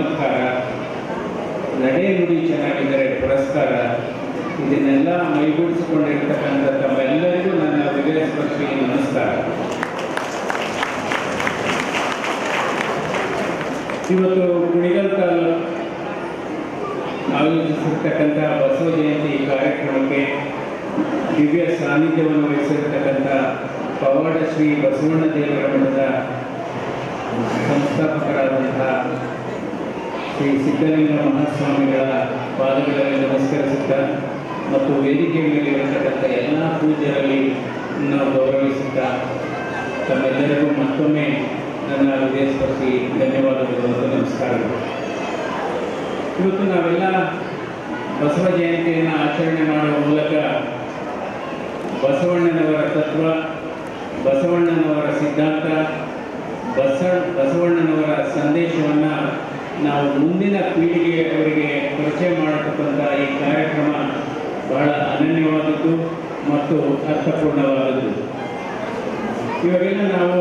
ಚಮತ್ಕಾರ, ನಡೆ ನುಡಿ ಚೆನ್ನಾಗಿದ್ದರೆ ಪುರಸ್ಕಾರ, ಇದನ್ನೆಲ್ಲ ಮೈಗೂಡಿಸಿಕೊಂಡಿರ್ತಕ್ಕಂಥ ತಮ್ಮೆಲ್ಲರಿಗೂ ನನ್ನ ಹೃದಯ ಸ್ಪರ್ಶಿ ನಮಸ್ಕಾರ. ಇವತ್ತು ಕುಣಿಗಲ್ ತಾಲೂಕು ಆಯೋಜಿಸಿರ್ತಕ್ಕಂಥ ಬಸವ ಜಯಂತಿ ಕಾರ್ಯಕ್ರಮಕ್ಕೆ ದಿವ್ಯ ಸಾನ್ನಿಧ್ಯವನ್ನು ವಹಿಸಿರ್ತಕ್ಕಂಥ ಪವಾಡ ಶ್ರೀ ಬಸವಣ್ಣ ದೇವರ ಮಠದ ಸಂಸ್ಥಾಪಕರಾದಂಥ ಶ್ರೀ ಸಿದ್ಧಲಿಂಗ ಮಹಾಸ್ವಾಮಿಗಳ ಪಾದಗಳಲ್ಲಿ ನಮಸ್ಕರಿಸುತ್ತಾ ಮತ್ತು ವೇದಿಕೆ ಮೇಲೆ ಇರತಕ್ಕಂಥ ಎಲ್ಲ ಪೂಜ್ಯರಲ್ಲಿ ನಾವು ಗೌರವಿಸುತ್ತಾ ತಮ್ಮೆಲ್ಲರಿಗೂ ಮತ್ತೊಮ್ಮೆ ನನ್ನ ಹೃದಯ ಸ್ಪರ್ಶಿ ಧನ್ಯವಾದಗಳು ಮತ್ತು ನಮಸ್ಕಾರಗಳು. ಇವತ್ತು ನಾವೆಲ್ಲ ಬಸವ ಜಯಂತಿಯನ್ನು ಆಚರಣೆ ಮಾಡುವ ಮೂಲಕ ಬಸವಣ್ಣನವರ ತತ್ವ, ಬಸವಣ್ಣನವರ ಸಿದ್ಧಾಂತ, ಬಸವಣ್ಣನವರ ಸಂದೇಶವನ್ನು ನಾವು ಮುಂದಿನ ಪೀಳಿಗೆಯವರಿಗೆ ಪರಿಚಯ ಮಾಡತಕ್ಕಂಥ ಈ ಕಾರ್ಯಕ್ರಮ ಬಹಳ ಅನನ್ಯವಾದದ್ದು ಮತ್ತು ಅರ್ಥಪೂರ್ಣವಾದದ್ದು. ಇವಾಗೆಲ್ಲ ನಾವು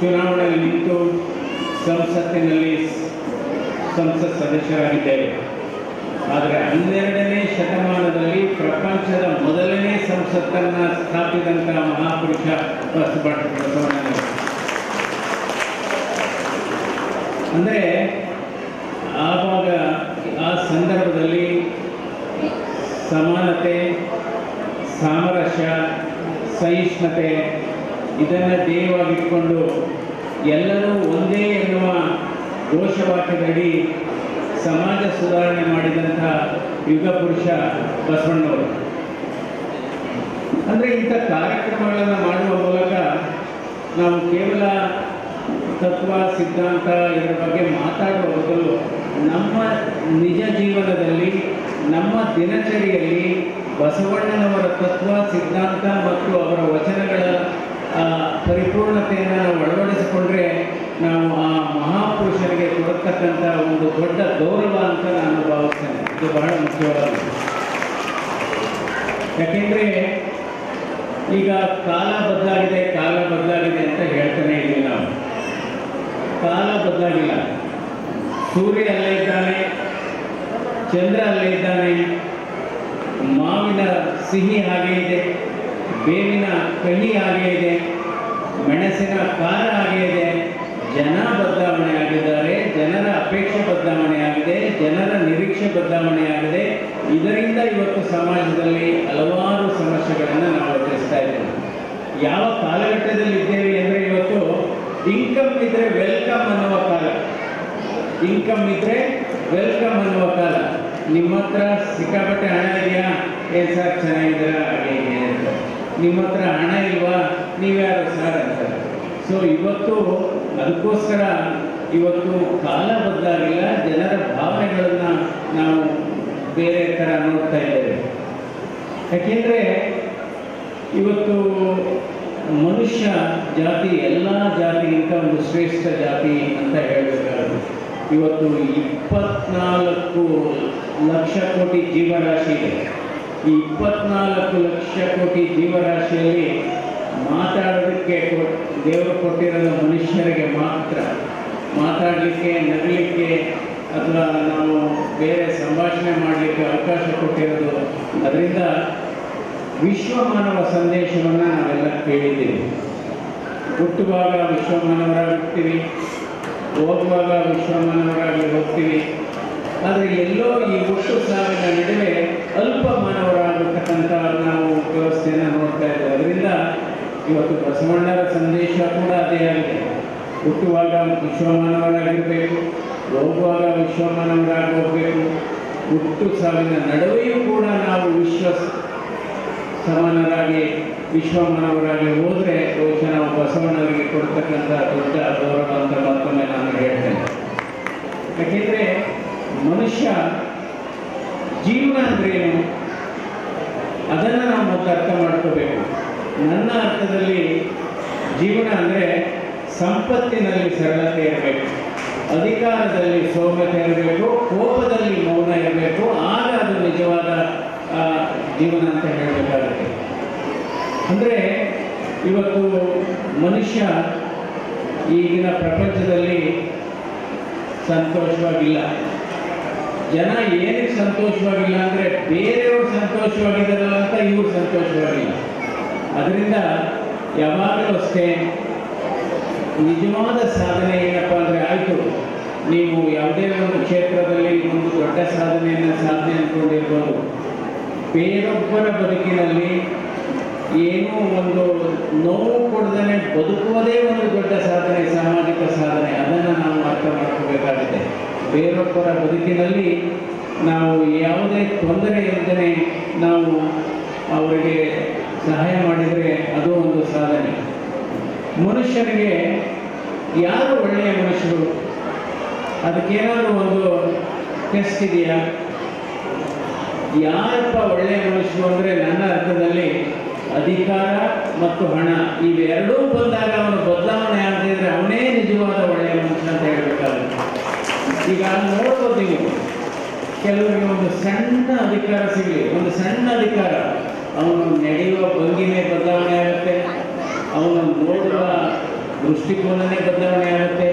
ಚುನಾವಣೆಯಲ್ಲಿ ನಿಂತು ಸಂಸತ್ತಿನಲ್ಲಿ ಸಂಸತ್ ಸದಸ್ಯರಾಗಿದ್ದೇವೆ. ಆದರೆ 12ನೇ ಶತಮಾನದಲ್ಲಿ ಪ್ರಪಂಚದ ಮೊದಲನೇ ಸಂಸತ್ತನ್ನು ಸ್ಥಾಪಿಸಿದಂಥ ಮಹಾಪುರುಷ ಬಸವಣ್ಣನವರು. ಅಂದರೆ ಆವಾಗ ಆ ಸಂದರ್ಭದಲ್ಲಿ ಸಮಾನತೆ, ಸಾಮರಸ್ಯ, ಸಹಿಷ್ಣುತೆ ಇದನ್ನು ಧ್ಯೇಯವಾಗಿಟ್ಕೊಂಡು ಎಲ್ಲರೂ ಒಂದೇ ಎನ್ನುವ ಘೋಷವಾಕ್ಯದಡಿ ಸಮಾಜ ಸುಧಾರಣೆ ಮಾಡಿದಂಥ ಯುಗ ಪುರುಷ ಬಸವಣ್ಣವರು. ಅಂದರೆ ಇಂಥ ಕಾರ್ಯಕ್ರಮಗಳನ್ನು ಮಾಡುವ ಮೂಲಕ ನಾವು ಕೇವಲ ತತ್ವ, ಸಿದ್ಧಾಂತ ಇದರ ಬಗ್ಗೆ ಮಾತಾಡುವ ಬದಲು ನಮ್ಮ ನಿಜ ಜೀವನದಲ್ಲಿ, ನಮ್ಮ ದಿನಚರಿಯಲ್ಲಿ ಬಸವಣ್ಣನವರ ತತ್ವ, ಸಿದ್ಧಾಂತ ಮತ್ತು ಅವರ ವಚನಗಳ ಪರಿಪೂರ್ಣತೆಯನ್ನು ನಾವು ಅಳವಡಿಸಿಕೊಂಡ್ರೆ ನಾವು ಆ ಮಹಾಪುರುಷರಿಗೆ ಕೊಡತಕ್ಕಂಥ ಒಂದು ದೊಡ್ಡ ಗೌರವ ಅಂತ ನಾನು ಭಾವಿಸ್ತೇನೆ. ಇದು ಬಹಳ ಮುಖ್ಯವಾದದ್ದು. ಯಾಕೆಂದರೆ ಈಗ ಕಾಲ ಬದಲಾಗಿದೆ ಅಂತ ಹೇಳ್ತಾನೆ ಇದ್ದೀವಿ ನಾವು. ಕಾಲ ಬದಲಾಗಿಲ್ಲ. ಸೂರ್ಯ ಅಲ್ಲೇ ಇದ್ದಾನೆ, ಚಂದ್ರ ಅಲ್ಲೇ ಇದ್ದಾನೆ, ಮಾವಿನ ಸಿಹಿ ಹಾಗೆ ಇದೆ, ಬೇವಿನ ಕಹಿ ಹಾಗೆ ಇದೆ, ಮೆಣಸಿನ ಖಾರ ಹಾಗೆ ಇದೆ. ಜನ ಬದಲಾವಣೆ ಆಗಿದ್ದಾರೆ, ಜನರ ಅಪೇಕ್ಷೆ ಬದಲಾವಣೆ ಆಗಿದೆ, ಜನರ ನಿರೀಕ್ಷೆ ಬದಲಾವಣೆ ಆಗಿದೆ. ಇದರಿಂದ ಇವತ್ತು ಸಮಾಜದಲ್ಲಿ ಹಲವಾರು ಸಮಸ್ಯೆಗಳನ್ನು ನಾವು ಎದುರಿಸ್ತಾ ಇದ್ದೇವೆ. ಯಾವ ಕಾಲಘಟ್ಟದಲ್ಲಿ ಇದ್ದೇವೆ ಅಂದರೆ ಇವತ್ತು ಇನ್ಕಮ್ ಇದ್ದರೆ ವೆಲ್ಕಮ್ ಅನ್ನುವ ಕಾಲ. ಇನ್ಕಮ್ ಇದ್ದರೆ ವೆಲ್ಕಮ್ ಅನ್ನುವ ಕಾಲ. ನಿಮ್ಮ ಹತ್ರ ಸಿಕ್ಕಾಪಟ್ಟೆ ಹಣ ಇದೆಯಾ? ಏನು ಸರ್ ಚೆನ್ನಾಗಿದ್ದೀರಾ? ಹಾಗೆ ಹೀಗೆ ಅಂತ. ನಿಮ್ಮ ಹತ್ರ ಹಣ ಇಲ್ವಾ? ನೀವ್ಯಾರು ಸರ್ ಅಂತಾರೆ. ಸೊ ಇವತ್ತು ಅದಕ್ಕೋಸ್ಕರ ಇವತ್ತು ಕಾಲ ಬದಲಾಗಿಲ್ಲ, ಜನರ ಭಾವನೆಗಳನ್ನು ನಾವು ಬೇರೆ ಥರ ನೋಡ್ತಾ ಇದ್ದೇವೆ. ಯಾಕೆಂದರೆ ಇವತ್ತು ಮನುಷ್ಯ ಜಾತಿ ಎಲ್ಲ ಜಾತಿಗಿಂತ ಒಂದು ಶ್ರೇಷ್ಠ ಜಾತಿ ಅಂತ ಹೇಳಬೇಕಾಗುತ್ತೆ. ಇವತ್ತು 24 ಲಕ್ಷ ಕೋಟಿ ಜೀವರಾಶಿ ಇದೆ. ಈ 24 ಲಕ್ಷ ಕೋಟಿ ಜೀವರಾಶಿಯಲ್ಲಿ ಮಾತಾಡೋದಕ್ಕೆ ದೇವರು ಕೊಟ್ಟಿರೋದು ಮನುಷ್ಯರಿಗೆ ಮಾತ್ರ. ಮಾತಾಡಲಿಕ್ಕೆ, ನಗಲಿಕ್ಕೆ ಅಥವಾ ನಾವು ಬೇರೆ ಸಂಭಾಷಣೆ ಮಾಡಲಿಕ್ಕೆ ಅವಕಾಶ ಕೊಟ್ಟಿರೋದು. ಅದರಿಂದ ವಿಶ್ವಮಾನವ ಸಂದೇಶವನ್ನು ನಾವೆಲ್ಲ ಕೇಳಿದ್ದೀವಿ. ಹುಟ್ಟುವಾಗ ವಿಶ್ವಮಾನವರಾಗ್ತೀವಿ, ಹೋಗುವಾಗ ವಿಶ್ವಮಾನವರಾಗಿ ಹೋಗ್ತೀವಿ. ಆದರೆ ಎಲ್ಲೋ ಈ ಹುಟ್ಟು ಸಾವಿನ ನಡುವೆ ಅಲ್ಪ ಮಾನವರಾಗತಕ್ಕಂಥ ನಾವು ವ್ಯವಸ್ಥೆಯನ್ನು ನೋಡ್ತಾ ಇದ್ದೇವೆ. ಅದರಿಂದ ಇವತ್ತು ಬಸವಣ್ಣರ ಸಂದೇಶ ಕೂಡ ಅದೇ ಆಗಿದೆ. ಹುಟ್ಟುವಾಗ ವಿಶ್ವಮಾನವರಾಗಿರಬೇಕು, ಹೋಗುವಾಗ ವಿಶ್ವಮಾನವರಾಗಿ ಹೋಗಬೇಕು. ಹುಟ್ಟು ಸಾವಿನ ನಡುವೆಯೂ ಕೂಡ ನಾವು ಸಮಾನರಾಗಿ ವಿಶ್ವಮಾನವರಾಗಿ ಹೋದರೆ ಬಹುಶಃ ನಾವು ಬಸವಣ್ಣವರಿಗೆ ಕೊಡ್ತಕ್ಕಂಥ ದೊಡ್ಡ ಗೌರವ ಅಂತ ಮತ್ತೊಮ್ಮೆ ನಾನು ಹೇಳ್ತೇನೆ. ಯಾಕೆಂದರೆ ಮನುಷ್ಯ ಜೀವನ ಅಂದ್ರೇನು ಅದನ್ನು ನಾವು ಮತ್ತೆ ಅರ್ಥ ಮಾಡ್ಕೋಬೇಕು. ನನ್ನ ಅರ್ಥದಲ್ಲಿ ಜೀವನ ಅಂದರೆ ಸಂಪತ್ತಿನಲ್ಲಿ ಸರಳತೆ ಇರಬೇಕು, ಅಧಿಕಾರದಲ್ಲಿ ಸೌಮ್ಯತೆ ಇರಬೇಕು, ಕೋಪದಲ್ಲಿ ಮೌನ ಇರಬೇಕು. ಆಗ ಅದು ನಿಜವಾದ ಜೀವನ ಅಂತ ಹೇಳಬೇಕಾಗುತ್ತೆ. ಅಂದರೆ ಇವತ್ತು ಮನುಷ್ಯ ಈಗಿನ ಪ್ರಪಂಚದಲ್ಲಿ ಸಂತೋಷವಾಗಿಲ್ಲ. ಜನ ಏನಕ್ಕೆ ಸಂತೋಷವಾಗಿಲ್ಲ ಅಂದರೆ ಬೇರೆಯವರು ಸಂತೋಷವಾಗಿದ್ದಾರಲ್ಲ ಅಂತ ಇವರು ಸಂತೋಷವಾಗಿಲ್ಲ. ಅದರಿಂದ ಯಾವಾಗಲೂ ಅಷ್ಟೇ ನಿಜವಾದ ಸಾಧನೆ ಏನಪ್ಪ ಅಂದರೆ, ಆಯಿತು ನೀವು ಯಾವುದೇ ಒಂದು ಕ್ಷೇತ್ರದಲ್ಲಿ ಒಂದು ದೊಡ್ಡ ಸಾಧನೆ ಅಂದ್ಕೊಂಡಿರ್ಬೋದು, ಬೇರೊಬ್ಬರ ಬದುಕಿನಲ್ಲಿ ಏನೂ ಒಂದು ನೋವು ಕೊಡದೇ ಬದುಕುವುದೇ ಒಂದು ದೊಡ್ಡ ಸಾಧನೆ, ಸಾಮಾಜಿಕ ಸಾಧನೆ. ಅದನ್ನು ನಾವು ಅರ್ಥ ಮಾಡ್ಕೋಬೇಕಾಗುತ್ತೆ. ಬೇರೊಬ್ಬರ ಬದುಕಿನಲ್ಲಿ ನಾವು ಯಾವುದೇ ತೊಂದರೆ ಇಲ್ಲದೇ ನಾವು ಅವರಿಗೆ ಸಹಾಯ ಮಾಡಿದರೆ ಅದು ಒಂದು ಸಾಧನೆ. ಮನುಷ್ಯನಿಗೆ ಯಾರು ಒಳ್ಳೆಯ ಮನುಷ್ಯರು, ಅದಕ್ಕೇನಾದರೂ ಒಂದು ಟೆಸ್ಟ್ ಇದೆಯಾ? ಯಾರಪ್ಪ ಒಳ್ಳೆಯ ಮನುಷ್ಯರು ಅಂದರೆ, ನನ್ನ ಅರ್ಥದಲ್ಲಿ ಅಧಿಕಾರ ಮತ್ತು ಹಣ ಇವೆರಡೂ ಬಂದಾಗ ಅವನು ಬದಲಾವಣೆ ಆಗದಿದ್ರೆ ಅವನೇ ನಿಜವಾದ ಒಳ್ಳೆಯ ಮನುಷ್ಯ ಅಂತ ಹೇಳಬೇಕಾಗುತ್ತೆ. ಈಗ ನೋಡ್ಬೋದು ನೀವು, ಕೆಲವರಿಗೆ ಒಂದು ಸಣ್ಣ ಅಧಿಕಾರ ಸಿಗಲಿ, ಒಂದು ಸಣ್ಣ ಅಧಿಕಾರ, ಅವನು ನಡೆಯುವ ಭಂಗಿನೇ ಬದಲಾವಣೆ ಆಗುತ್ತೆ, ಅವನು ನೋಡುವ ದೃಷ್ಟಿಕೋನನೇ ಬದಲಾವಣೆ ಆಗುತ್ತೆ.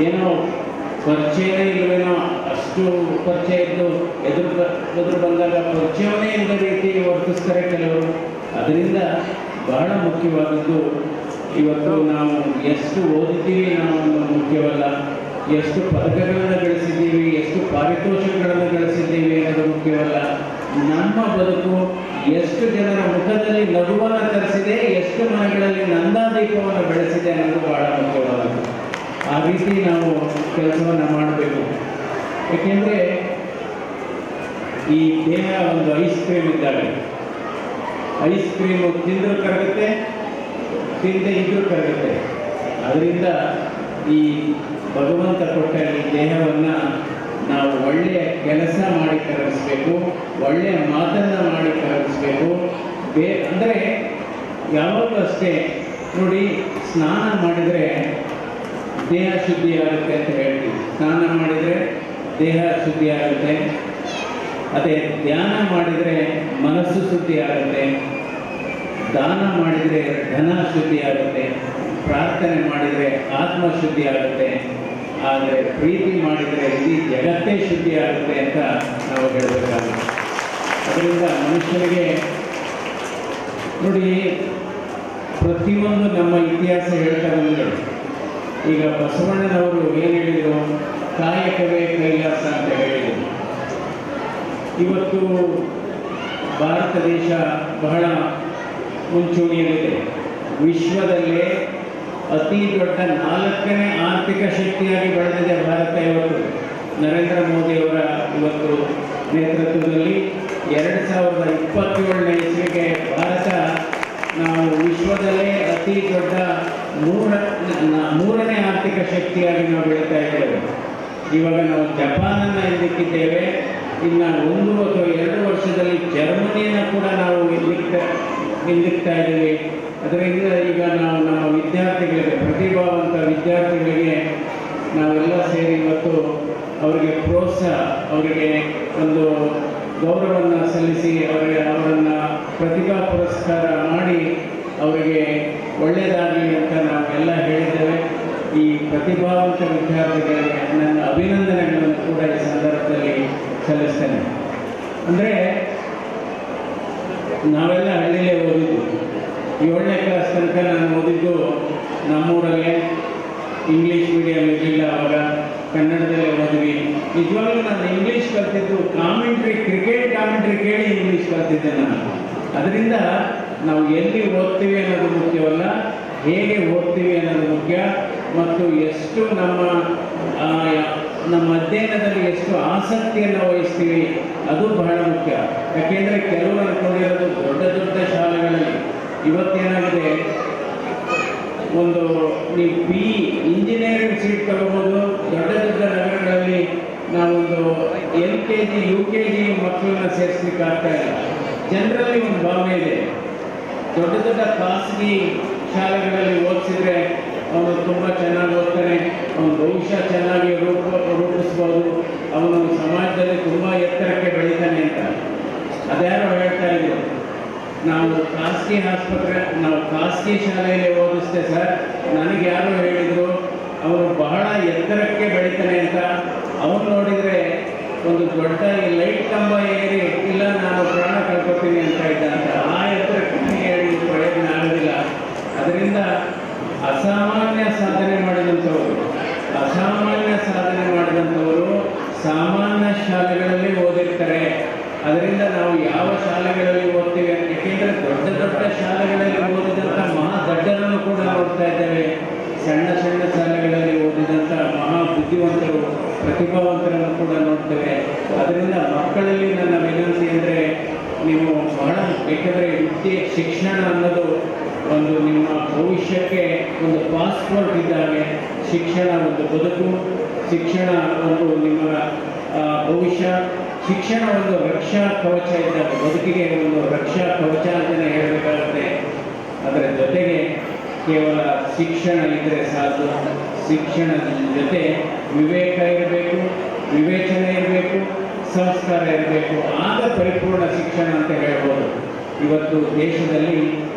ಏನೋ ಪರಿಚಯನೇ ಇಲ್ಲವೇನೋ ಅಷ್ಟು ಪರಿಚಯ ಇದ್ದು ಎದುರು ಬಂದಾಗ ಪರಿಚಯವನ್ನೇ ಇಲ್ಲದ ರೀತಿ ವರ್ತಿಸ್ತಾರೆ ಕೆಲವರು. ಅದರಿಂದ ಬಹಳ ಮುಖ್ಯವಾದದ್ದು ಇವತ್ತು ನಾವು ಎಷ್ಟು ಓದಿದ್ದೀವಿ ನಾವು ಮುಖ್ಯವಲ್ಲ, ಎಷ್ಟು ಪದಕಗಳನ್ನು ಗಳಿಸಿದ್ದೀವಿ, ಎಷ್ಟು ಪಾರಿತೋಷಕಗಳನ್ನು ಗಳಿಸಿದ್ದೀವಿ ಅನ್ನೋದು ಮುಖ್ಯವಲ್ಲ. ನಮ್ಮ ಬದುಕು ಎಷ್ಟು ಜನರ ಮುಖದಲ್ಲಿ ನಗುವನ್ನು ತರಿಸಿದೆ, ಎಷ್ಟು ಮನೆಗಳಲ್ಲಿ ನಂದಾದೀಪವನ್ನು ಬೆಳೆಸಿದೆ ಅನ್ನೋದು ಬಹಳ ಮುಖ್ಯವಾದದ್ದು. ಆ ರೀತಿ ನಾವು ಕೆಲಸವನ್ನು ಮಾಡಬೇಕು. ಏಕೆಂದರೆ ಈ ದೇಹ ಒಂದು ಐಸ್ ಕ್ರೀಮ್ ಇದ್ದಾಗ, ಐಸ್ ಕ್ರೀಮು ತಿಂದರೂ ಕರಗುತ್ತೆ, ತಿಂದೇ ಇದ್ರೂ ಕರಗುತ್ತೆ. ಅದರಿಂದ ಈ ಭಗವಂತ ಕೊಟ್ಟ ಈ ದೇಹವನ್ನು ನಾವು ಒಳ್ಳೆಯ ಕೆಲಸ ಮಾಡಿ ಕರಗಿಸ್ಬೇಕು, ಒಳ್ಳೆಯ ಮಾತನ್ನು ಮಾಡಿ ಕರಗಿಸ್ಬೇಕು. ಅಂದರೆ ಯಾವಾಗಲೂ ಅಷ್ಟೇ ನೋಡಿ, ಸ್ನಾನ ಮಾಡಿದರೆ ದೇಹ ಶುದ್ಧಿ ಆಗುತ್ತೆ ಅಂತ ಹೇಳ್ತೀವಿ. ಸ್ನಾನ ಮಾಡಿದರೆ ದೇಹ ಶುದ್ಧಿ ಆಗುತ್ತೆ. ಅದೇ ಧ್ಯಾನ ಮಾಡಿದರೆ ಮನಸ್ಸು ಶುದ್ಧಿ ಆಗುತ್ತೆ, ದಾನ ಮಾಡಿದರೆ ಧನ ಶುದ್ಧಿ ಆಗುತ್ತೆ, ಪ್ರಾರ್ಥನೆ ಮಾಡಿದರೆ ಆತ್ಮ ಶುದ್ಧಿ ಆಗುತ್ತೆ, ಆದರೆ ಪ್ರೀತಿ ಮಾಡಿದರೆ ಇಡೀ ಜಗತ್ತೇ ಶುದ್ಧಿ ಆಗುತ್ತೆ ಅಂತ ನಾವು ಹೇಳಬೇಕಾಗುತ್ತೆ. ಅದರಿಂದ ಮನುಷ್ಯನಿಗೆ ನೋಡಿ, ಪ್ರತಿಯೊಂದು ನಮ್ಮ ಇತಿಹಾಸ ಹೇಳ್ತಾ ಬಂದರೆ, ಈಗ ಬಸವಣ್ಣನವರು ಏನು ಹೇಳಿದರು, ಕಾಯಕವೇ ಕೈಲಾಸ ಅಂತ ಹೇಳಿದರು. ಇವತ್ತು ಭಾರತ ದೇಶ ಬಹಳ ಮುಂಚೂಣಿಯಲ್ಲಿದೆ. ವಿಶ್ವದಲ್ಲೇ ಅತಿ ದೊಡ್ಡ 4ನೇ ಆರ್ಥಿಕ ಶಕ್ತಿಯಾಗಿ ಬೆಳೆದಿದೆ ಭಾರತ ಇವತ್ತು. ನರೇಂದ್ರ ಮೋದಿಯವರ ಇವತ್ತು ನೇತೃತ್ವದಲ್ಲಿ 2027ನೇ ಇಸ್ವಿಗೆ ಭಾರತ ನಾವು ವಿಶ್ವದಲ್ಲೇ ಅತಿ ದೊಡ್ಡ ಮೂರನೇ ಆರ್ಥಿಕ ಶಕ್ತಿಯಾಗಿ ನಾವು ಬೆಳೀತಾ ಇದ್ದೇವೆ. ಇವಾಗ ನಾವು ಜಪಾನನ್ನು ಹಿಂದಿಕ್ಕಿದ್ದೇವೆ. ಇನ್ನು 1 ಅಥವಾ 2 ವರ್ಷದಲ್ಲಿ ಜರ್ಮನಿಯನ್ನು ಕೂಡ ನಾವು ಹಿಂದಿಕ್ತಾ ಇದ್ದೀವಿ. ಅದರಿಂದ ಈಗ ನಾವು ನಮ್ಮ ವಿದ್ಯಾರ್ಥಿಗಳಿಗೆ, ಪ್ರತಿಭಾವಂತ ವಿದ್ಯಾರ್ಥಿಗಳಿಗೆ ನಾವೆಲ್ಲ ಸೇರಿ ಇವತ್ತು ಅವರಿಗೆ ಪ್ರೋತ್ಸಾಹ, ಅವರಿಗೆ ಒಂದು ಗೌರವವನ್ನು ಸಲ್ಲಿಸಿ ಅವರನ್ನು ಪ್ರತಿಭಾ ಪುರಸ್ಕಾರ ಮಾಡಿ ಅವರಿಗೆ ಒಳ್ಳೆಯದಾಗಲಿ ಅಂತ ನಾವೆಲ್ಲ ಹೇಳಿದ್ದೇವೆ. ಈ ಪ್ರತಿಭಾವಂತ ವಿದ್ಯಾರ್ಥಿಗಳಿಗೆ ನನ್ನ ಅಭಿನಂದನೆಗಳನ್ನು ಕೂಡ ಈ ಸಂದರ್ಭದಲ್ಲಿ ಸಲ್ಲಿಸ್ತೇನೆ. ಅಂದರೆ ನಾವೆಲ್ಲ ಹಳ್ಳಿಯಲ್ಲೇ ಓದಿದ್ದು. 7ನೇ ಕ್ಲಾಸ್ ತನಕ ನಾನು ಓದಿದ್ದು ನಮ್ಮೂರಲ್ಲೇ, ಇಂಗ್ಲೀಷ್ ಮೀಡಿಯಂ ಇರಲಿಲ್ಲ ಆವಾಗ, ಕನ್ನಡದಲ್ಲೇ ಓದ್ವಿ. ನಿಜವಾಗ್ಲೂ ನಾನು ಇಂಗ್ಲೀಷ್ ಕಲ್ತಿದ್ದು ಕ್ರಿಕೆಟ್ ಕಾಮೆಂಟ್ರಿ ಕೇಳಿ ಇಂಗ್ಲೀಷ್ ಕಲ್ತಿದ್ದೆ ನಾನು. ಅದರಿಂದ ನಾವು ಎಲ್ಲಿ ಓದ್ತೀವಿ ಅನ್ನೋದು ಮುಖ್ಯವಲ್ಲ, ಹೇಗೆ ಓದ್ತೀವಿ ಅನ್ನೋದು ಮುಖ್ಯ. ಮತ್ತು ಎಷ್ಟು ನಮ್ಮ ಅಧ್ಯಯನದಲ್ಲಿ ಎಷ್ಟು ಆಸಕ್ತಿಯನ್ನು ವಹಿಸ್ತೀವಿ ಅದು ಬಹಳ ಮುಖ್ಯ. ಯಾಕೆಂದರೆ ಕೆಲವರು ಅಂದ್ಕೊಂಡಿರೋದು ದೊಡ್ಡ ದೊಡ್ಡ ಶಾಲೆಗಳಲ್ಲಿ ಇವತ್ತೇನಾಗಿದೆ, ಒಂದು ನೀವು ಇಂಜಿನಿಯರಿಂಗ್ ಸೀಟ್ ತಗೋಬೋದು. ದೊಡ್ಡ ದೊಡ್ಡ ನಗರಗಳಲ್ಲಿ ನಾವೊಂದು LKG UKG ಮಕ್ಕಳನ್ನ ಸೇರಿಸ್ಲಿಕ್ಕೆ ಆಗ್ತಾ ಇಲ್ಲ. ಜನರಲ್ಲಿ ಒಂದು ಭಾವನೆ ಇದೆ, ದೊಡ್ಡ ದೊಡ್ಡ ಖಾಸಗಿ ಶಾಲೆಗಳಲ್ಲಿ ಓದಿಸಿದ್ರೆ ಅವನು ತುಂಬ ಚೆನ್ನಾಗಿ ಓದ್ತಾನೆ, ಅವನು ಭವಿಷ್ಯ ಚೆನ್ನಾಗಿ ರೂಪಿಸ್ಬೋದು, ಅವನು ಸಮಾಜದಲ್ಲಿ ತುಂಬ ಎತ್ತರಕ್ಕೆ ಬೆಳೀತಾನೆ ಅಂತ. ಅದ್ಯಾರೋ ಹೇಳ್ತಾ ಇದ್ರು, ನಾವು ಖಾಸಗಿ ಶಾಲೆಯಲ್ಲಿ ಓದಿಸ್ದೆ ಸರ್, ನನಗೆ ಯಾರು ಹೇಳಿದರು ಅವನು ಬಹಳ ಎತ್ತರಕ್ಕೆ ಬೆಳಿತಾನೆ ಅಂತ ಅವನು ನೋಡಿದರೆ ಒಂದು ದೊಡ್ಡ ಲೈಟ್ ಕಂಬ ಏರಿ ಇಲ್ಲ ನಾನು ಪ್ರಾಣ ಕಳ್ಕೊತೀನಿ ಅಂತ ಇದ್ದಂತ ಆ ಎತ್ತರಕ್ಕೆ ಹೇಳಿ ಪ್ರಯೋಜನ ಆಗೋದಿಲ್ಲ. ಅದರಿಂದ ಅಸಾಮಾನ್ಯ ಸಾಧನೆ ಮಾಡಿದಂಥವರು ಸಾಮಾನ್ಯ ಶಾಲೆಗಳಲ್ಲಿ ಓದಿರ್ತಾರೆ. ಅದರಿಂದ ನಾವು ಯಾವ ಶಾಲೆಗಳಲ್ಲಿ ಓದ್ತೀವಿ ಅಂತ, ಏಕೆಂದರೆ ದೊಡ್ಡ ದೊಡ್ಡ ಶಾಲೆಗಳಲ್ಲಿ ಓದಿದಂಥ ಮಹಾ ದಡ್ಡರನ್ನು ಕೂಡ ನೋಡ್ತಾ ಇದ್ದೇವೆ. ಸಣ್ಣ ಸಣ್ಣ ಶಾಲೆಗಳಲ್ಲಿ ಓದಿದಂಥ ಮಹಾ ಬುದ್ಧಿವಂತರು, ಪ್ರತಿಭಾವಂತರನ್ನು ಕೂಡ ನೋಡ್ತೇವೆ. ಅದರಿಂದ ಮಕ್ಕಳಲ್ಲಿ ನನ್ನ ವಿನಂತಿ ಅಂದರೆ, ನೀವು ಬಹಳ, ಏಕೆಂದರೆ ಶಿಕ್ಷಣ ಅನ್ನೋದು ಒಂದು ನಿಮ್ಮ ಭವಿಷ್ಯಕ್ಕೆ ಒಂದು ಪಾಸ್ಪೋರ್ಟ್ ಇದ್ದಾಗೆ. ಶಿಕ್ಷಣ ಒಂದು ಬದುಕು, ಶಿಕ್ಷಣ ಒಂದು ನಿಮ್ಮ ಭವಿಷ್ಯ, ಶಿಕ್ಷಣ ಒಂದು ರಕ್ಷಾ ಕವಚ ಇದ್ದಾಗ, ಬದುಕಿಗೆ ಒಂದು ರಕ್ಷಾ ಕವಚ ಅಂತಲೇ ಹೇಳಬೇಕಾಗುತ್ತೆ. ಅದರ ಜೊತೆಗೆ ಕೇವಲ ಶಿಕ್ಷಣ ಇದ್ದರೆ ಸಾಕು, ಶಿಕ್ಷಣದ ಜೊತೆ ವಿವೇಕ ಇರಬೇಕು, ವಿವೇಚನೆ ಇರಬೇಕು, ಸಂಸ್ಕಾರ ಇರಬೇಕು. ಆಗ ಪರಿಪೂರ್ಣ ಶಿಕ್ಷಣ ಅಂತ ಹೇಳ್ಬೋದು. ಇವತ್ತು ದೇಶದಲ್ಲಿ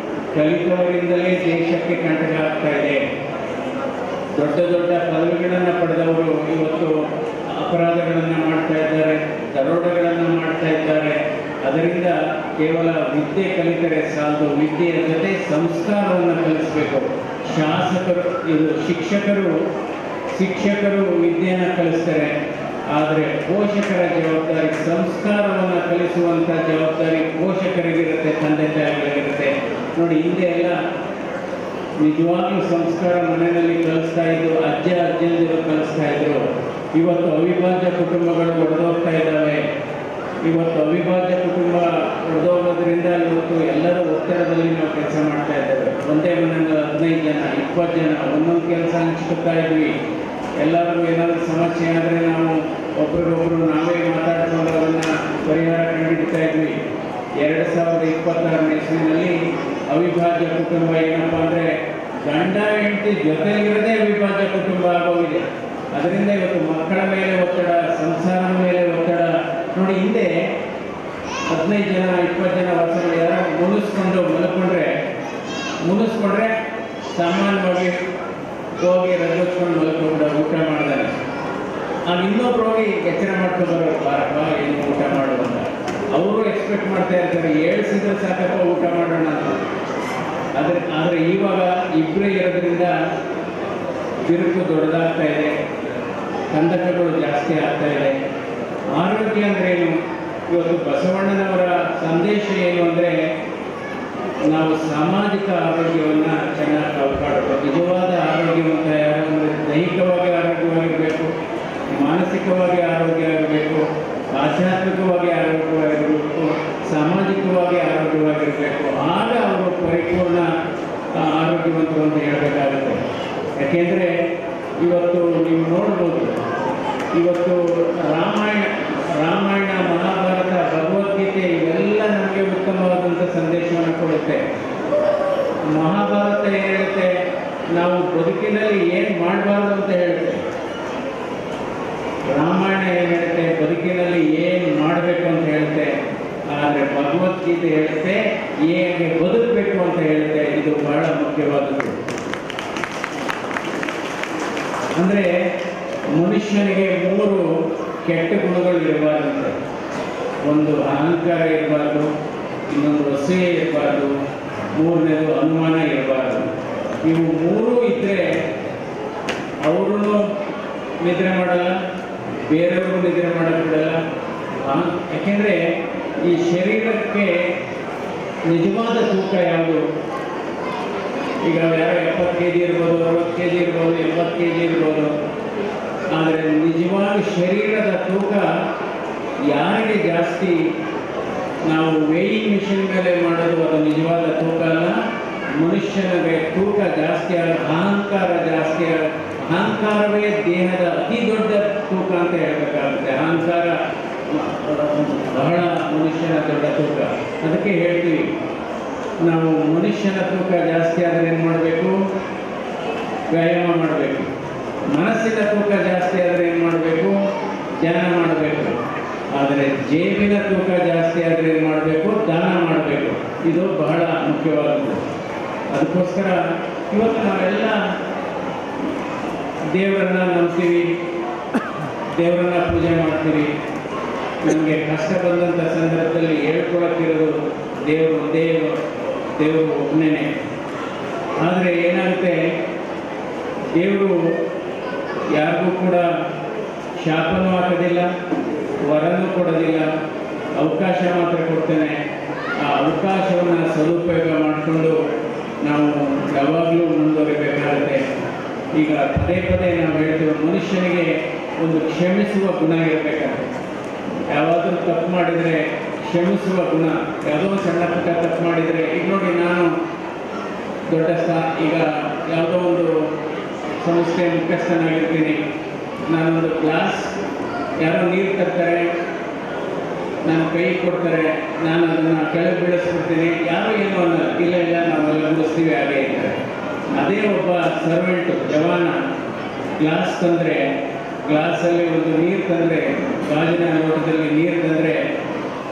ಕಲಿತವರಿಂದಲೇ ದೇಶಕ್ಕೆ ಕಂಟಕ ಆಗ್ತಾ ಇದೆ. ದೊಡ್ಡ ದೊಡ್ಡ ಪದವಿಗಳನ್ನು ಪಡೆದವರು ಇವತ್ತು ಅಪರಾಧಗಳನ್ನು ಮಾಡ್ತಾ ಇದ್ದಾರೆ, ದರೋಡೆಗಳನ್ನು ಮಾಡ್ತಾ ಇದ್ದಾರೆ. ಅದರಿಂದ ಕೇವಲ ವಿದ್ಯೆ ಕಲಿತರೆ ಸಾಲದು, ವಿದ್ಯೆಯ ಜೊತೆ ಸಂಸ್ಕಾರವನ್ನು ಕಲಿಸಬೇಕು. ಶಿಕ್ಷಕರು ವಿದ್ಯೆಯನ್ನು ಕಲಿಸ್ತಾರೆ, ಆದರೆ ಪೋಷಕರ ಜವಾಬ್ದಾರಿ, ಸಂಸ್ಕಾರವನ್ನು ಕಲಿಸುವಂಥ ಜವಾಬ್ದಾರಿ ಪೋಷಕರಿಗಿರುತ್ತೆ, ತಂದೆ ತಾಯಿಗಳಿಗಿರುತ್ತೆ. ನೋಡಿ, ಹಿಂದೆ ಎಲ್ಲ ನಿಜವಾಗ್ಲೂ ಸಂಸ್ಕಾರ ಮನೆಯಲ್ಲಿ ಕಲಿಸ್ತಾ ಇದ್ದು, ಅಜ್ಜಂದಿರು ಕಲಿಸ್ತಾ ಇದ್ರು. ಇವತ್ತು ಅವಿಭಾಜ್ಯ ಕುಟುಂಬಗಳು ಒಡೆದೋಗ್ತಾ ಇದ್ದಾವೆ. ಇವತ್ತು ಅವಿಭಾಜ್ಯ ಕುಟುಂಬ ಒಡೆದೋಗೋದ್ರಿಂದ ಇವತ್ತು ಎಲ್ಲರ ಒತ್ತಡದಲ್ಲಿ ನಾವು ಕೆಲಸ ಮಾಡ್ತಾ ಇದ್ದೇವೆ. ಒಂದೇ ಮನೆಯಲ್ಲಿ 15 ಜನ 20 ಜನ ಒಂದೊಂದು ಕೆಲಸ ಹಂಚ್ಕೊತಾ ಇದ್ವಿ. ಎಲ್ಲರಿಗೂ ಏನಾದರೂ ಸಮಸ್ಯೆ ಆದರೆ ನಾವು ಒಬ್ಬರಿಗೊಬ್ಬರು ನಾವೇ ಮಾತಾಡ್ಕೊಂಡು ಅದನ್ನು ಪರಿಹಾರ ಕಂಡುಹಿಡ್ತಾ ಇದ್ವಿ. 2026 ಇಸ್ವಿನಲ್ಲಿ ಅವಿಭಾಜ್ಯ ಕುಟುಂಬ ಏನಪ್ಪ ಅಂದರೆ, ಗಂಡ ಹೆಂಡತಿ ಜೊತೆಗಿರದೇ ಅವಿಭಾಜ್ಯ ಕುಟುಂಬ ಆಗೋಗಿದೆ. ಅದರಿಂದ ಇವತ್ತು ಮಕ್ಕಳ ಮೇಲೆ ಒತ್ತಡ, ಸಂಸಾರದ ಮೇಲೆ ಒತ್ತಡ. ನೋಡಿ, ಹಿಂದೆ 15 ಜನ 20 ಜನ ವರ್ಷಗಳು ಯಾರು ಮುನಿಸ್ಕೊಂಡ್ರೆ ಸಾಮಾನ್ಯವಾಗಿ ಹೋಗಿ ರಜಸ್ಕೊಂಡು ಮಲ್ಕೊಂಡು ಊಟ ಮಾಡಿದಾರೆ. ನಾವು ಇನ್ನೊಬ್ರು ಹೋಗಿ ಎಚ್ಚರ ಮಾಡ್ಕೊಂಡ್ಬರೋ, ಬಾರಪ್ಪ ಏನು ಊಟ ಮಾಡುವಂತ ಅವರು ಎಕ್ಸ್ಪೆಕ್ಟ್ ಮಾಡ್ತಾ ಇರ್ತಾರೆ. 7 ಸಿದ್ರೆ ಸಾಕಪ್ಪ ಊಟ ಮಾಡೋಣ ಅಂತ. ಆದರೆ ಇವಾಗ ಇಬ್ಬರೇ ಇರೋದ್ರಿಂದ ಬಿರುಕು ದೊಡ್ಡದಾಗ್ತಾ ಇದೆ, ಕಂದಕಗಳು ಜಾಸ್ತಿ ಆಗ್ತಾ ಇದೆ. ಆರೋಗ್ಯ ಅಂದ್ರೇನು? ಇವತ್ತು ಬಸವಣ್ಣನವರ ಸಂದೇಶ ಏನು ಅಂದರೆ, ನಾವು ಸಾಮಾಜಿಕ ಆರೋಗ್ಯವನ್ನು ಚೆನ್ನಾಗಿ ಕಾಪಾಡಬೇಕು. ನಿಜವಾದ ಆರೋಗ್ಯವಂತ ಯಾರು ಅಂದರೆ, ದೈಹಿಕವಾಗಿ ಆರೋಗ್ಯವಾಗಿರಬೇಕು, ಮಾನಸಿಕವಾಗಿ ಆರೋಗ್ಯ ಆಗಬೇಕು, ಆಧ್ಯಾತ್ಮಿಕವಾಗಿ ಆರೋಗ್ಯವಾಗಿರಬೇಕು, ಸಾಮಾಜಿಕವಾಗಿ ಆರೋಗ್ಯವಾಗಿರಬೇಕು. ಆಗ ಅವರು ಪರಿಪೂರ್ಣ ಆರೋಗ್ಯವಂತರು ಅಂತ ಹೇಳಬೇಕಾಗುತ್ತೆ. ಯಾಕೆಂದರೆ ಇವತ್ತು ನೀವು ನೋಡ್ಬೋದು, ಇವತ್ತು ರಾಮಾಯಣ ಮಹಾಭಾರತ ಭಗವದ್ಗೀತೆ ಇವೆಲ್ಲ ನಮಗೆ ಉತ್ತಮವಾದಂಥ ಸಂದೇಶವನ್ನು ಕೊಡುತ್ತೆ. ಮಹಾಭಾರತ ಏನು ಹೇಳುತ್ತೆ, ನಾವು ಬದುಕಿನಲ್ಲಿ ಏನು ಮಾಡಬಾರ್ದು ಅಂತ ಹೇಳುತ್ತೆ. ರಾಮಾಯಣ ಏನು ಹೇಳುತ್ತೆ, ಬದುಕಿನಲ್ಲಿ ಏನು ಮಾಡಬೇಕು ಅಂತ ಹೇಳುತ್ತೆ. ಆದರೆ ಭಗವದ್ಗೀತೆ ಹೇಳುತ್ತೆ ಹೇಗೆ ಬದುಕಬೇಕು ಅಂತ ಹೇಳುತ್ತೆ. ಇದು ಬಹಳ ಮುಖ್ಯವಾದದ್ದು. ಅಂದರೆ ಮನುಷ್ಯನಿಗೆ 3 ಕೆಟ್ಟ ಗುಣಗಳು ಇರಬಾರ್ದಂತೆ. ಒಂದು ಅಹಂಕಾರ ಇರಬಾರ್ದು, ಇನ್ನೊಂದು ಅಸೂಯೆ ಇರಬಾರ್ದು, 3ನೇದು ಅನುಮಾನ ಇರಬಾರ್ದು. ಇವು 3 ಇದ್ದರೆ ಅವರು ನಿದ್ರೆ ಮಾಡಲ್ಲ, ಬೇರೆಯವರು ನಿದ್ರೆ ಮಾಡೋಕ್ಕೆ ಬಿಡಲ್ಲ. ಯಾಕೆಂದರೆ ಈ ಶರೀರಕ್ಕೆ ನಿಜವಾದ ತೂಕ ಯಾವುದು? ಈಗ ಯಾರೋ 70 kg ಇರ್ಬೋದು, 60 kg ಇರ್ಬೋದು, 80 kg ಇರ್ಬೋದು. ಆದರೆ ನಿಜವಾಗಿ ಶರೀರದ ತೂಕ ಯಾರಿಗೆ ಜಾಸ್ತಿ ನಾವು ವೇಯಿಂಗ್ ಮಿಷಿನ್ ಮೇಲೆ ಮಾಡೋದು ಅದು ನಿಜವಾದ ತೂಕ ಅಲ್ಲ. ಮನುಷ್ಯನಿಗೆ ತೂಕ ಜಾಸ್ತಿ ಆಗ ಅಹಂಕಾರ ಜಾಸ್ತಿ ಆಗ, ಅಹಂಕಾರವೇ ದೇಹದ ಅತಿ ದೊಡ್ಡ ತೂಕ ಅಂತ ಹೇಳಬೇಕಾಗುತ್ತೆ. ಅಹಂಕಾರ ಬಹಳ ಮನುಷ್ಯನ ದೊಡ್ಡ ತೂಕ. ಅದಕ್ಕೆ ಹೇಳ್ತೀವಿ, ನಾವು ಮನುಷ್ಯನ ತೂಕ ಜಾಸ್ತಿ ಆದರೆ ಏನು ಮಾಡಬೇಕು? ವ್ಯಾಯಾಮ ಮಾಡಬೇಕು. ಮನಸ್ಸಿನ ತೂಕ ಜಾಸ್ತಿ ಆದರೆ ಏನು ಮಾಡಬೇಕು? ಧ್ಯಾನ ಮಾಡಬೇಕು. ಆದರೆ ಜೇಬಿನ ತೂಕ ಜಾಸ್ತಿ ಆದರೆ ಏನು ಮಾಡಬೇಕು? ದಾನ ಮಾಡಬೇಕು. ಇದು ಬಹಳ ಮುಖ್ಯವಾದದ್ದು. ಅದಕ್ಕೋಸ್ಕರ ಇವತ್ತು ನಾವೆಲ್ಲ ದೇವರನ್ನ ನಂಬ್ತೀವಿ, ದೇವರನ್ನ ಪೂಜೆ ಮಾಡ್ತೀವಿ. ನಮಗೆ ಕಷ್ಟ ಬಂದಂಥ ಸಂದರ್ಭದಲ್ಲಿ ಹೇಳ್ಕೊಳಕ್ಕಿರೋದು ದೇವರು ಒಬ್ಬನೇ. ಆದರೆ ಏನಾಗುತ್ತೆ, ದೇವರು ಯಾರಿಗೂ ಕೂಡ ಶಾಪನೂ ಹಾಕೋದಿಲ್ಲ, ವರನೂ ಕೊಡೋದಿಲ್ಲ, ಅವಕಾಶ ಮಾತ್ರ ಕೊಡ್ತೇನೆ. ಆ ಅವಕಾಶವನ್ನು ಸದುಪಯೋಗ ಮಾಡಿಕೊಂಡು ನಾವು ಯಾವಾಗಲೂ ಮುಂದುವರಿಬೇಕಾಗುತ್ತೆ. ಈಗ ಪದೇ ಪದೇ ನಾವು ಹೇಳ್ತೀವಿ, ಮನುಷ್ಯನಿಗೆ ಒಂದು ಕ್ಷಮಿಸುವ ಗುಣ ಇರಬೇಕಾಗುತ್ತೆ. ಯಾವಾದರೂ ತಪ್ಪು ಮಾಡಿದರೆ ಕ್ಷಮಿಸುವ ಗುಣ, ಯಾವುದೋ ಸಣ್ಣ ಪುಟ್ಟ ತಪ್ಪು ಮಾಡಿದರೆ, ಈಗ ನೋಡಿ ನಾನು ದೊಡ್ಡ ಈಗ ಯಾವುದೋ ಒಂದು ಸಂಸ್ಥೆ ಮುಖ್ಯಸ್ಥನಾಗಿರ್ತೀನಿ, ನಾನೊಂದು ಗ್ಲಾಸ್ ಯಾರೋ ನೀರು ತರ್ತಾರೆ, ನಾನು ಕೈ ಕೊಡ್ತಾರೆ, ನಾನು ಅದನ್ನು ಕೆಳಗೆ ಬೀಳಿಸ್ಬಿಡ್ತೀನಿ, ಯಾರು ಏನು ಅನ್ನಲ್ಲ, ಇಲ್ಲ ನಾವೆಲ್ಲ ಬಿಡಿಸ್ತೀವಿ ಹಾಗೆ ಇರ್ತಾರೆ. ಅದೇ ಒಬ್ಬ ಸರ್ವೆಂಟು ಜವಾನ ಗ್ಲಾಸ್ ತಂದರೆ, ಗ್ಲಾಸಲ್ಲಿ ಒಂದು ನೀರು ತಂದರೆ, ಗಾಜಿನ ಲೋಟದಲ್ಲಿ ನೀರು ತಂದರೆ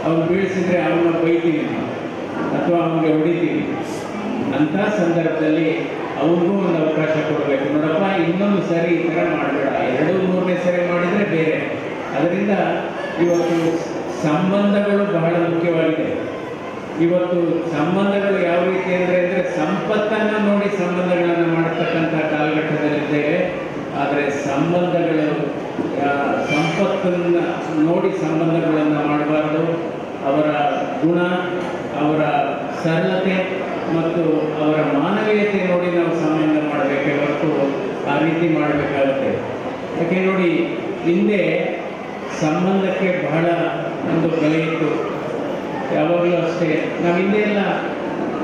ಅವನು ಬೀಳಿಸಿದ್ರೆ ಅವನ್ನ ಬೈತೀವಿ ಅಥವಾ ಅವನಿಗೆ ಹೊಡಿತೀವಿ. ಅಂಥ ಸಂದರ್ಭದಲ್ಲಿ ಅವನಿಗೂ ಒಂದು ಅವಕಾಶ ಕೊಡಬೇಕು. ನೋಡಪ್ಪ, ಇನ್ನೊಂದು ಸರಿ ಈ ಥರ ಮಾಡಬೇಡ, 2-3ನೇ ಸರಿ ಮಾಡಿದರೆ ಬೇರೆ. ಅದರಿಂದ ಇವತ್ತು ಸಂಬಂಧಗಳು ಬಹಳ ಮುಖ್ಯವಾಗಿದೆ. ಇವತ್ತು ಸಂಬಂಧಗಳು ಯಾವ ರೀತಿ ಅಂದರೆ ಸಂಪತ್ತನ್ನು ನೋಡಿ ಸಂಬಂಧಗಳನ್ನು ಮಾಡತಕ್ಕಂಥ ಕಾಲಘಟ್ಟದಲ್ಲಿದ್ದೇವೆ. ಆದರೆ ಸಂಬಂಧಗಳು ಸಂಪತ್ತನ್ನು ನೋಡಿ ಸಂಬಂಧಗಳನ್ನು ಮಾಡಬಾರ್ದು. ಅವರ ಗುಣ, ಅವರ ಸರಳತೆ ಮತ್ತು ಅವರ ಮಾನವೀಯತೆ ನೋಡಿ ನಾವು ಸಂಬಂಧ ಮಾಡಬೇಕೇ ಹೊರತು ಆ ರೀತಿ ಮಾಡಬೇಕಾಗುತ್ತೆ. ಯಾಕೆ ನೋಡಿ, ಹಿಂದೆ ಸಂಬಂಧಕ್ಕೆ ಬಹಳ ಒಂದು ಬೆಲೆ ಇತ್ತು. ಯಾವಾಗಲೂ ಅಷ್ಟೇ, ನಾವು ಹಿಂದೆ ಎಲ್ಲ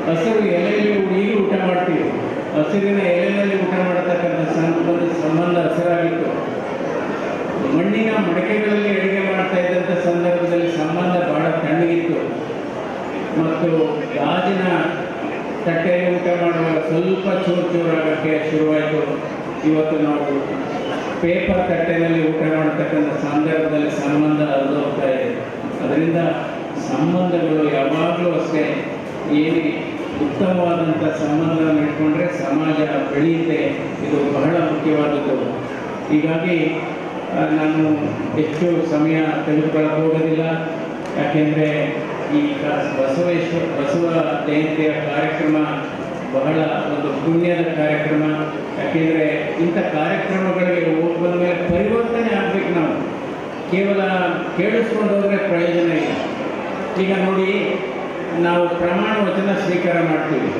ಹಸಿರು ಎಲೆಯಲ್ಲಿ ಈಗಲೂ ಊಟ ಮಾಡ್ತೀವಿ. ಹಸಿರಿನ ಎಲೆಯಲ್ಲಿ ಊಟ ಮಾಡತಕ್ಕಂಥ ಸಂಬಂಧ ಹಸಿರಾಗಿತ್ತು. ಮಣ್ಣಿನ ಮಡಕೆಗಳಲ್ಲಿ ಅಡುಗೆ ಮಾಡ್ತಾ ಇದ್ದಂಥ ಸಂದರ್ಭದಲ್ಲಿ ಸಂಬಂಧ ಬಹಳ ತಣ್ಣಗಿತ್ತು. ಮತ್ತು ಗಾಜಿನ ತಟ್ಟೆಯಲ್ಲಿ ಊಟ ಮಾಡುವಾಗ ಸ್ವಲ್ಪ ಚೂರಾಗಕ್ಕೆ ಶುರುವಾಯಿತು. ಇವತ್ತು ನಾವು ಪೇಪರ್ ತಟ್ಟೆಯಲ್ಲಿ ಊಟ ಮಾಡತಕ್ಕಂಥ ಸಂದರ್ಭದಲ್ಲಿ ಸಂಬಂಧ ಅರ್ಧೋಗ್ತಾ ಇದೆ. ಅದರಿಂದ ಸಂಬಂಧಗಳು ಯಾವಾಗಲೂ ಅಷ್ಟೇ ಏನು ಉತ್ತಮವಾದಂಥ ಸಂಬಂಧವನ್ನು ಇಟ್ಕೊಂಡ್ರೆ ಸಮಾಜ ಬೆಳೆಯುತ್ತೆ. ಇದು ಬಹಳ ಮುಖ್ಯವಾದದ್ದು. ಹೀಗಾಗಿ ನಾನು ಹೆಚ್ಚು ಸಮಯ ತೆಗೆದುಕೊಳ್ಳಕ್ಕೆ ಹೋಗೋದಿಲ್ಲ. ಯಾಕೆಂದರೆ ಈ ಬಸವ ಜಯಂತಿಯ ಕಾರ್ಯಕ್ರಮ ಬಹಳ ಒಂದು ಪುಣ್ಯದ ಕಾರ್ಯಕ್ರಮ. ಯಾಕೆಂದರೆ ಇಂಥ ಕಾರ್ಯಕ್ರಮಗಳಿಗೆ ಹೋಗಿ ಬಂದ ಮೇಲೆ ಪರಿವರ್ತನೆ ಆಗಬೇಕು. ನಾವು ಕೇವಲ ಕೇಳಿಸ್ಕೊಂಡು ಹೋದರೆ ಪ್ರಯೋಜನ ಇಲ್ಲ. ಈಗ ನೋಡಿ, ನಾವು ಪ್ರಮಾಣ ವಚನ ಸ್ವೀಕಾರ ಮಾಡ್ತೀವಿ.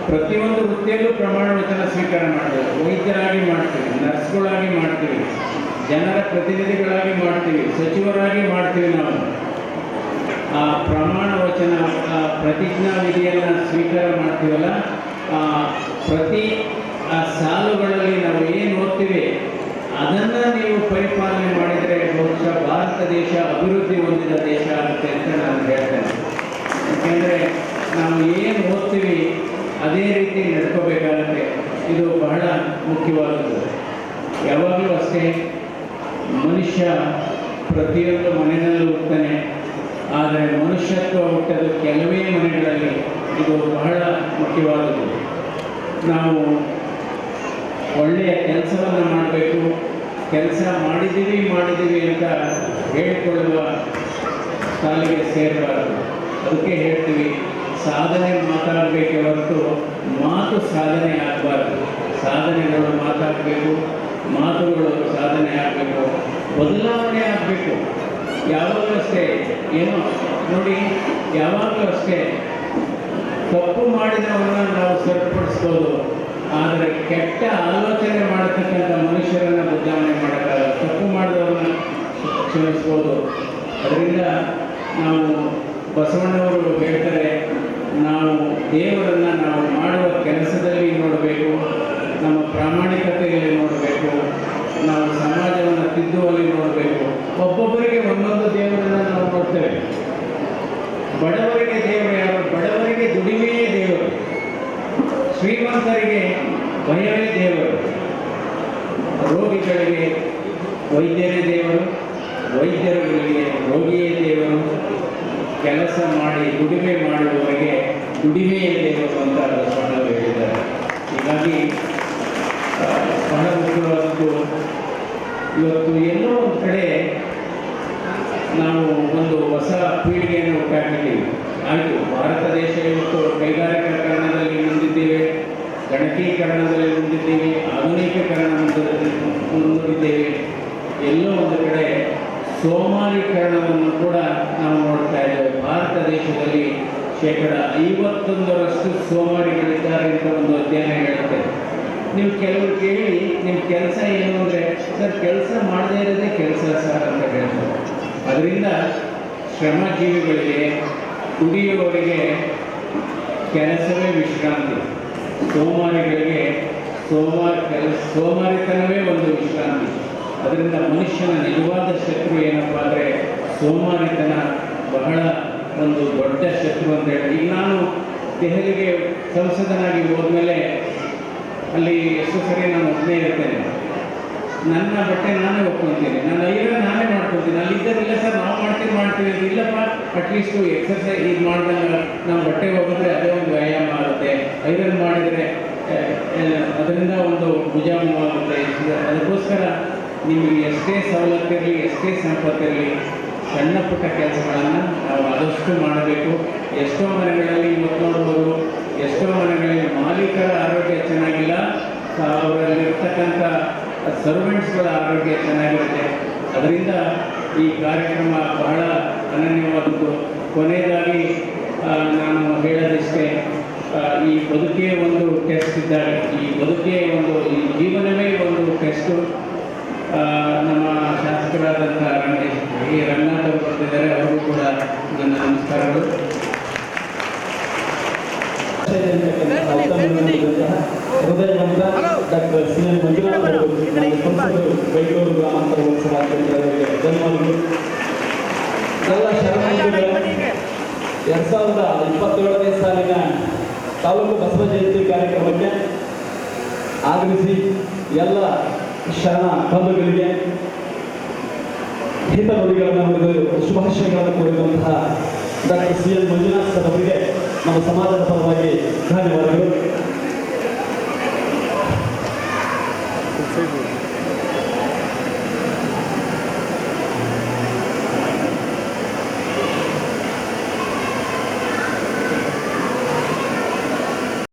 ಪ್ರತಿಯೊಂದು ವೃತ್ತಿಯಲ್ಲೂ ಪ್ರಮಾಣ ವಚನ ಸ್ವೀಕಾರ ಮಾಡ್ತೀವಿ. ವೈದ್ಯರಾಗಿ ಮಾಡ್ತೀವಿ, ನರ್ಸ್ಗಳಾಗಿ ಮಾಡ್ತೀವಿ, ಜನರ ಪ್ರತಿನಿಧಿಗಳಾಗಿ ಮಾಡ್ತೀವಿ, ಸಚಿವರಾಗಿ ಮಾಡ್ತೀವಿ. ನಾವು ಆ ಪ್ರಮಾಣ ವಚನ, ಪ್ರತಿಜ್ಞಾ ವಿಧಿಯನ್ನು ಸ್ವೀಕಾರ ಮಾಡ್ತೀವಲ್ಲ, ಪ್ರತಿ ಸಾಲುಗಳಲ್ಲಿ ನಾವು ಏನು ಓದ್ತೀವಿ ಅದನ್ನು ನೀವು ಪರಿಪಾಲನೆ ಮಾಡಿದರೆ ಬಹುಶಃ ಭಾರತ ದೇಶ ಅಭಿವೃದ್ಧಿ ಹೊಂದಿದ ದೇಶ ಆಗುತ್ತೆ ಅಂತ ನಾನು ಹೇಳ್ತೇನೆ. ಯಾಕೆಂದರೆ ನಾವು ಏನು ಓದ್ತೀವಿ ಅದೇ ರೀತಿ ನಡ್ಕೋಬೇಕಾಗುತ್ತೆ. ಇದು ಬಹಳ ಮುಖ್ಯವಾದದ್ದು. ಯಾವಾಗಲೂ ಅಷ್ಟೇ, ಮನುಷ್ಯ ಪ್ರತಿಯೊಂದು ಮನೆಯಲ್ಲೂ ಹುಟ್ಟುತ್ತಾನೆ. ಆದರೆ ಮನುಷ್ಯತ್ವ ಹುಟ್ಟೋದು ಕೆಲವೇ ಮನೆಗಳಲ್ಲಿ. ಇದು ಬಹಳ ಮುಖ್ಯವಾದದ್ದು. ನಾವು ಒಳ್ಳೆಯ ಕೆಲಸವನ್ನು ಮಾಡಬೇಕು. ಕೆಲಸ ಮಾಡಿದ್ದೀವಿ ಅಂತ ಹೇಳಿಕೊಳ್ಳುವ ಸಾಲಿಗೆ ಸೇರಬಾರದು. ಅದಕ್ಕೆ ಹೇಳ್ತೀವಿ, ಸಾಧನೆ ಮಾತಾಡಬೇಕೇ ಹೊರತು ಮಾತು ಸಾಧನೆ ಆಗಬಾರ್ದು. ಸಾಧನೆಗಳು ಮಾತಾಡಬೇಕು, ಮಾತುಗಳು ಸಾಧನೆ ಆಗಬೇಕು, ಬದಲಾವಣೆ ಆಗಬೇಕು. ಯಾವಾಗಲೂ ಅಷ್ಟೇ, ಏನೋ ನೋಡಿ, ಯಾವಾಗಲೂ ಅಷ್ಟೇ ತಪ್ಪು ಮಾಡಿದವನ್ನ ನಾವು ಸರಿಪಡಿಸ್ಬೋದು. ಆದರೆ ಕೆಟ್ಟ ಆಲೋಚನೆ ಮಾಡತಕ್ಕಂಥ ಮನುಷ್ಯರನ್ನು ಬದಲಾವಣೆ ಮಾಡೋಕ್ಕಾಗಲ್ಲ. ತಪ್ಪು ಮಾಡಿದವ್ರನ್ನ ಕ್ಷಮಿಸ್ಬೋದು. ಅದರಿಂದ ನಾವು ಬಸವಣ್ಣವರು ಹೇಳ್ತಾರೆ, ನಾವು ದೇವರನ್ನು ನಾವು ಮಾಡುವ ಕೆಲಸದಲ್ಲಿ ನೋಡಬೇಕು, ನಮ್ಮ ಪ್ರಾಮಾಣಿಕತೆಯಲ್ಲಿ ನೋಡಬೇಕು, ನಾವು ಸಮಾಜವನ್ನು ತಿದ್ದುವಲ್ಲಿ ನೋಡಬೇಕು. ಒಬ್ಬೊಬ್ಬರಿಗೆ ಒಂದೊಂದು ದೇವರನ್ನು ನಾವು ನೋಡ್ತೇವೆ. ಬಡವರಿಗೆ ದೇವರು ಯಾರು? ಬಡವರಿಗೆ ದುಡಿಮೆಯೇ ದೇವರು. ಶ್ರೀಮಂತರಿಗೆ ಭಯವೇ ದೇವರು. ರೋಗಿಗಳಿಗೆ ವೈದ್ಯರೇ ದೇವರು, ವೈದ್ಯರುಗಳಿಗೆ ರೋಗಿಯೇ ದೇವರು. ಕೆಲಸ ಮಾಡಿ ದುಡಿಮೆ ಮಾಡುವವರಿಗೆ ದುಡಿಮೆಯೇ ದೇವರು ಅಂತ ಬಸವಣ್ಣವರು ಹೇಳಿದ್ದಾರೆ. ಹೀಗಾಗಿ ಬಹಳ ಮುಖ್ಯವಾದ ಆಯಿತು, ಭಾರತ ದೇಶ ಇವತ್ತು ಕೈಗಾರಿಕೀಕರಣದಲ್ಲಿ ಮುಂದಿದ್ದೇವೆ, ಗಣಕೀಕರಣದಲ್ಲಿ ಮುಂದಿದ್ದೇವೆ, ಆಧುನಿಕೀಕರಣ ಮುಂದುವರಿದ್ದೇವೆ. ಎಲ್ಲೋ ಒಂದು ಕಡೆ ಸೋಮಾರೀಕರಣವನ್ನು ಕೂಡ ನಾವು ನೋಡ್ತಾ ಇದ್ದೇವೆ. ಭಾರತ ದೇಶದಲ್ಲಿ 51% ಸೋಮಾರಿಗಳಿದ್ದಾರೆ ಅಂತ ಒಂದು ಅಧ್ಯಯನ ಹೇಳುತ್ತೆ. ನೀವು ಕೆಲವರು ಕೇಳಿ ನಿಮ್ಮ ಕೆಲಸ ಏನು ಅಂದರೆ, ಸರ್ ಕೆಲಸ ಮಾಡದೇ ಇರೋದೇ ಕೆಲಸ ಸರ್ ಅಂತ ಹೇಳ್ತಾರೆ. ಅದರಿಂದ ಶ್ರಮಜೀವಿಗಳಿಗೆ, ದುಡಿಯುವವರಿಗೆ ಕೆಲಸವೇ ವಿಶ್ರಾಂತಿ, ಸೋಮಾರಿಗಳಿಗೆ ಸೋಮಾರಿತನವೇ ಒಂದು ವಿಶ್ರಾಂತಿ. ಅದರಿಂದ ಮನುಷ್ಯನ ನಿಜವಾದ ಶತ್ರು ಏನಪ್ಪ ಅಂದರೆ ಸೋಮಾರಿತನ ಬಹಳ ಒಂದು ದೊಡ್ಡ ಶತ್ರು ಅಂತ ಹೇಳಿ. ಈಗ ನಾನು ದೆಹಲಿಗೆ ಸಂಸದನಾಗಿ ಹೋದ್ಮೇಲೆ ಅಲ್ಲಿ ಎಷ್ಟು ಸರಿ ನಾನು ಒಬ್ಬನೇ ಇರ್ತೇನೆ. ನನ್ನ ಬಟ್ಟೆ ನಾನೇ ಒಪ್ಕೊತೀನಿ, ನನ್ನ ಐರನ್ ನಾನೇ ಮಾಡ್ಕೊತೀನಿ. ಅಲ್ಲಿದ್ದರಿಲ್ಲ ಸರ್ ನಾವು ಮಾಡ್ತೀವಿ ಅಂತ, ಇಲ್ಲಪ್ಪ ಅಟ್ಲೀಸ್ಟು ಎಕ್ಸರ್ಸೈಸ್ ಇದು ಮಾಡಿದಾಗ ನಾವು ಬಟ್ಟೆ ಹೋಗಿದ್ರೆ ಅದೇ ಒಂದು ವ್ಯಾಯಾಮ ಆಗುತ್ತೆ, ಐರನ್ ಮಾಡಿದರೆ ಅದರಿಂದ ಒಂದು ಭುಜಾಮ ಆಗುತ್ತೆ. ಅದಕ್ಕೋಸ್ಕರ ನಿಮಗೆ ಎಷ್ಟೇ ಸವಲತ್ತಿರಲಿ, ಎಷ್ಟೇ ಸಂಪತ್ತಿರಲಿ, ಸಣ್ಣ ಪುಟ್ಟ ಕೆಲಸಗಳನ್ನು ನಾವು ಆದಷ್ಟು ಮಾಡಬೇಕು. ಎಷ್ಟೋ ಮನೆಗಳಲ್ಲಿ ಇವತ್ತು ನೋಡ್ಬೋದು, ಎಷ್ಟೋ ಮನೆಗಳಲ್ಲಿ ಮಾಲೀಕರ ಆರೋಗ್ಯ ಚೆನ್ನಾಗಿಲ್ಲ, ಅವರಲ್ಲಿರ್ತಕ್ಕಂಥ ಸರ್ವೆಂಟ್ಸ್ಗಳ ಆರೋಗ್ಯ ಚೆನ್ನಾಗಿರುತ್ತೆ. ಅದರಿಂದ ಈ ಕಾರ್ಯಕ್ರಮ ಬಹಳ ಅನನ್ಯವಾದದ್ದು. ಕೊನೆಯದಾಗಿ ನಾನು ಹೇಳೋದಿಷ್ಟೇ, ಈ ಬದುಕೇ ಒಂದು ಟೆಸ್ಟ್ ಇದ್ದಾಗ, ಈ ಜೀವನವೇ ಒಂದು ಟೆಸ್ಟು. ನಮ್ಮ ಶಾಸಕರಾದಂಥ ರಂಗನಾಥ್ ಅವರು ಬರ್ತಿದ್ದಾರೆ, ಅವರಿಗೂ ಕೂಡ ನನ್ನ ನಮಸ್ಕಾರಗಳು. ಹೃದಯವಂತ ಡಾಕ್ಟರ್ ಸಿ ಎನ್ ಮಂಜುನಾಥ್ ಅವರು ಬೆಂಗಳೂರು ಗ್ರಾಮಾಂತರ ಲೋಕಸಭಾ ಕ್ಷೇತ್ರಗಳಿಗೆ ಧನ್ಯವಾದಗಳು. ಎಲ್ಲ ಶರಣರಿಗೆ 2027ನೇ ಸಾಲಿನ ತಾಲೂಕು ಬಸವ ಜಯಂತಿ ಕಾರ್ಯಕ್ರಮಕ್ಕೆ ಆಗಮಿಸಿ ಎಲ್ಲ ಶರಣ ಬಂಧುಗಳಿಗೆ ಹಿತ ನುಡಿಗಳನ್ನು ನುಡಿದು ಶುಭಾಶಯಗಳನ್ನು ಕೋರಿದಂತಹ doctor C N Manjunath sir ಅವರಿಗೆ ನಮ್ಮ ಸಮಾಜದ ಪರವಾಗಿ ಧನ್ಯವಾದಗಳು.